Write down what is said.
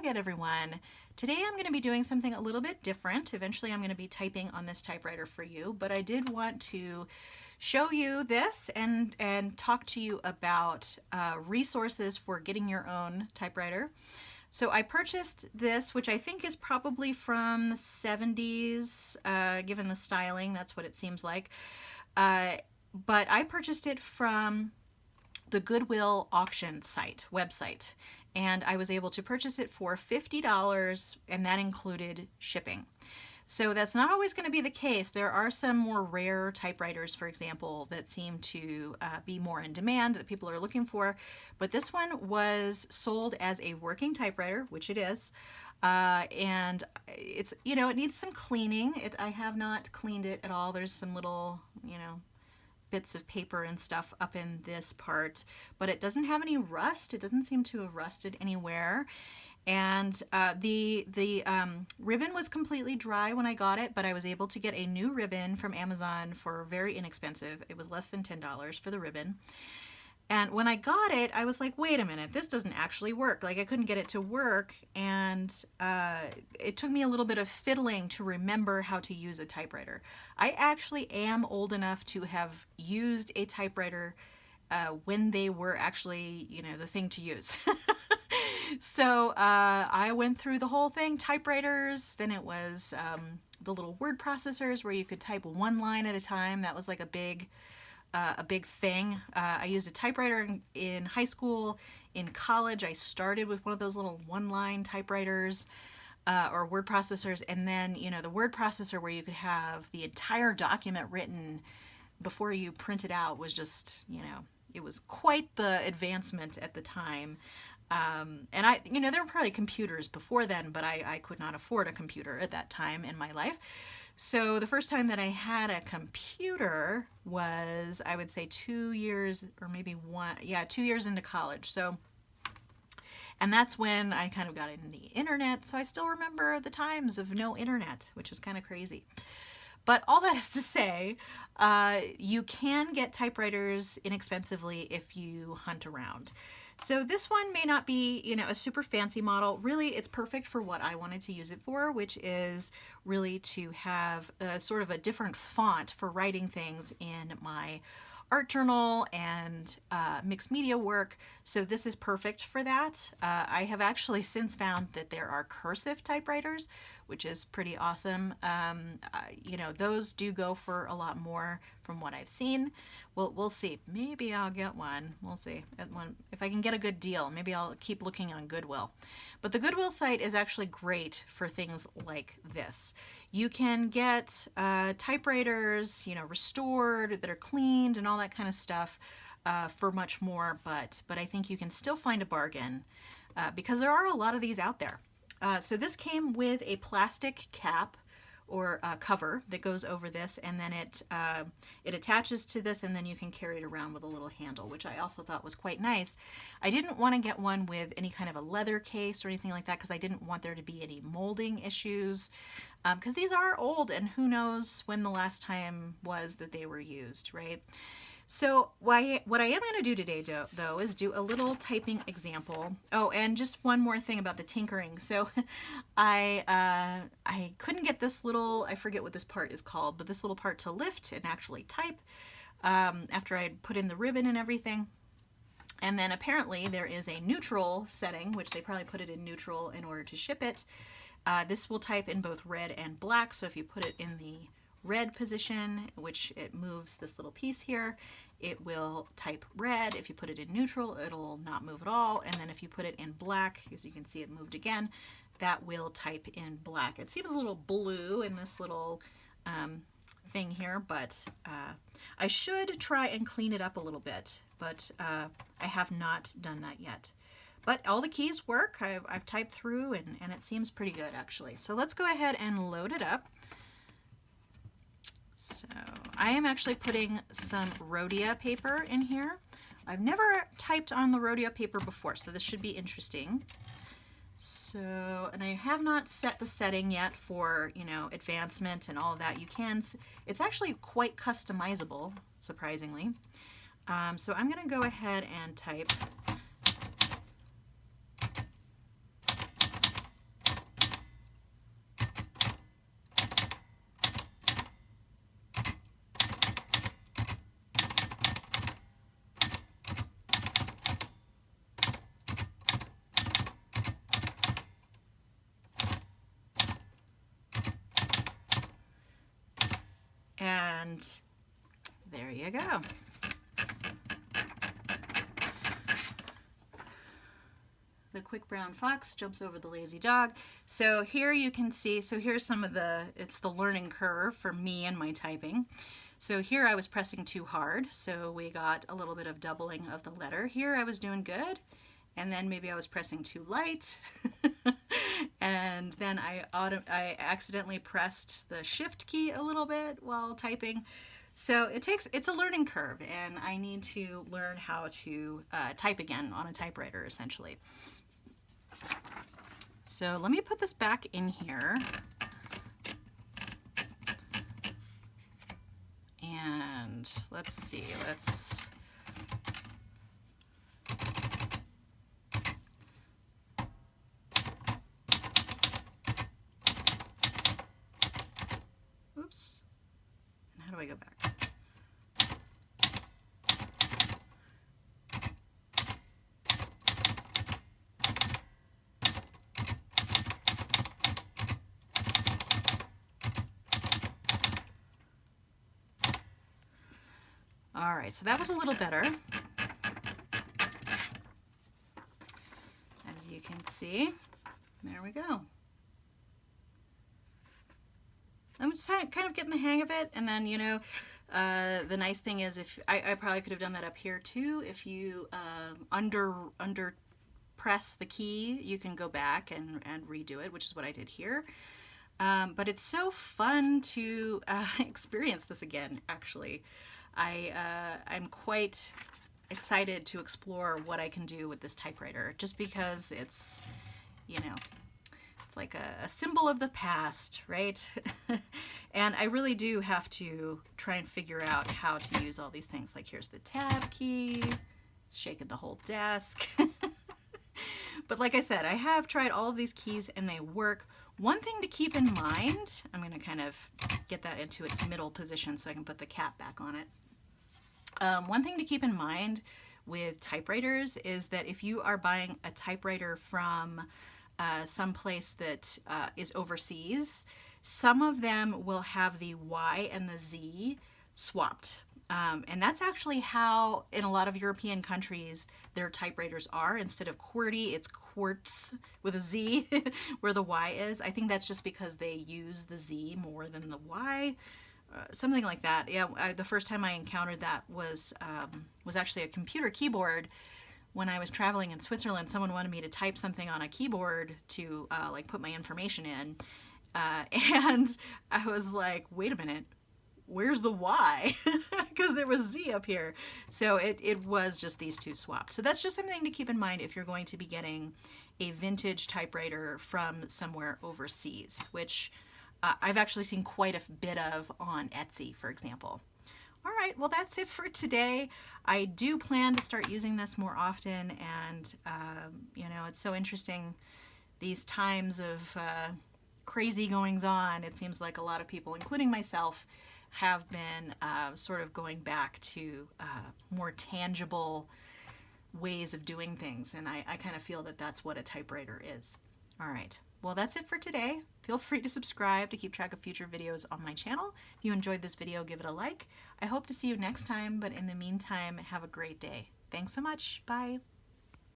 again, everyone. Today I'm going to be doing something a little bit different. Eventually I'm going to be typing on this typewriter for you, but I did want to show you this and talk to you about resources for getting your own typewriter. So I purchased this, which I think is probably from the 70s, given the styling, that's what it seems like. But I purchased it from the Goodwill auction site website, and I was able to purchase it for $50, and that included shipping. So that's not always going to be the case. There are some more rare typewriters, for example, that seem to be more in demand, that people are looking for. But this one was sold as a working typewriter, which it is. And it's, it needs some cleaning. I have not cleaned it at all. There's some little, bits of paper and stuff up in this part, but it doesn't have any rust. It doesn't seem to have rusted anywhere. And the ribbon was completely dry when I got it, but I was able to get a new ribbon from Amazon for very inexpensive. It was less than $10 for the ribbon. And when I got it, I was like, wait a minute, this doesn't actually work. Like, I couldn't get it to work, and it took me a little bit of fiddling to remember how to use a typewriter. I actually am old enough to have used a typewriter when they were actually, the thing to use. So I went through the whole thing, typewriters, then it was the little word processors where you could type one line at a time. That was like a big thing. I used a typewriter in high school. In college, I started with one of those little one-line typewriters or word processors, and then, the word processor where you could have the entire document written before you print it out was just, it was quite the advancement at the time. And there were probably computers before then, but I could not afford a computer at that time in my life. So the first time that I had a computer was, I would say 2 years or maybe 2 years into college. And that's when I kind of got into the internet. So I still remember the times of no internet, which is kind of crazy. But all that is to say, you can get typewriters inexpensively if you hunt around. So this one may not be, a super fancy model. Really, it's perfect for what I wanted to use it for, which is really to have sort of a different font for writing things in my art journal and mixed media work. So this is perfect for that. I have actually since found that there are cursive typewriters, which is pretty awesome. Those do go for a lot more from what I've seen. We'll see. Maybe I'll get one. We'll see. If I can get a good deal, maybe I'll keep looking on Goodwill. But the Goodwill site is actually great for things like this. You can get typewriters, restored, that are cleaned and all that kind of stuff for much more, but I think you can still find a bargain because there are a lot of these out there. So this came with a plastic cap or cover that goes over this, and then it attaches to this, and then you can carry it around with a little handle, which I also thought was quite nice. I didn't want to get one with any kind of a leather case or anything like that because I didn't want there to be any molding issues, because these are old, and who knows when the last time was that they were used, right? So what I am going to do today, though, is do a little typing example. Oh, and just one more thing about the tinkering. So I couldn't get this little, I forget what this part is called, but this little part to lift and actually type after I had put in the ribbon and everything. And then apparently there is a neutral setting, which they probably put it in neutral in order to ship it. This will type in both red and black, so if you put it in the red position, which it moves this little piece here, it will type red. If you put it in neutral, it'll not move at all. And then if you put it in black, as you can see it moved again, that will type in black. It seems a little blue in this little thing here, but I should try and clean it up a little bit, but I have not done that yet. But all the keys work. I've typed through and it seems pretty good actually. So let's go ahead and load it up. So I am actually putting some Rhodia paper in here. I've never typed on the Rhodia paper before, so this should be interesting. So, and I have not set the setting yet for, advancement and all of that. You can, it's actually quite customizable, surprisingly. So I'm going to go ahead and type you go. The quick brown fox jumps over the lazy dog. So here you can see, so here's some of it's the learning curve for me and my typing. So here I was pressing too hard, so we got a little bit of doubling of the letter. Here I was doing good, and then maybe I was pressing too light, and then I accidentally pressed the shift key a little bit while typing. So it's a learning curve, and I need to learn how to type again on a typewriter, essentially. So let me put this back in here. And let's see, oops, and how do I go back? All right, so that was a little better. As you can see, there we go. I'm just kind of getting the hang of it, and then, you know, the nice thing is if I probably could have done that up here too. If you under press the key, you can go back and redo it, which is what I did here. But it's so fun to experience this again, actually. I'm quite excited to explore what I can do with this typewriter, just because it's, you know, it's like a symbol of the past, right? And I really do have to try and figure out how to use all these things. Like here's the tab key, it's shaking the whole desk. But like I said, I have tried all of these keys and they work. One thing to keep in mind, I'm going to kind of get that into its middle position so I can put the cap back on it. One thing to keep in mind with typewriters is that if you are buying a typewriter from some place that is overseas, some of them will have the Y and the Z swapped. And that's actually how, in a lot of European countries, their typewriters are. Instead of QWERTY, it's quartz with a Z where the Y is. I think that's just because they use the Z more than the Y. Something like that. Yeah, the first time I encountered that was actually a computer keyboard. When I was traveling in Switzerland, someone wanted me to type something on a keyboard to like put my information in. And I was like, wait a minute, where's the Y? Because there was Z up here. So it was just these two swapped. So that's just something to keep in mind if you're going to be getting a vintage typewriter from somewhere overseas, which I've actually seen quite a bit of on Etsy, for example. All right, well, that's it for today. I do plan to start using this more often, and you know, it's so interesting these times of crazy goings on. It seems like a lot of people, including myself, have been sort of going back to more tangible ways of doing things, and I kind of feel that that's what a typewriter is. All right. Well, that's it for today. Feel free to subscribe to keep track of future videos on my channel. If you enjoyed this video, give it a like. I hope to see you next time, but in the meantime, have a great day. Thanks so much. Bye.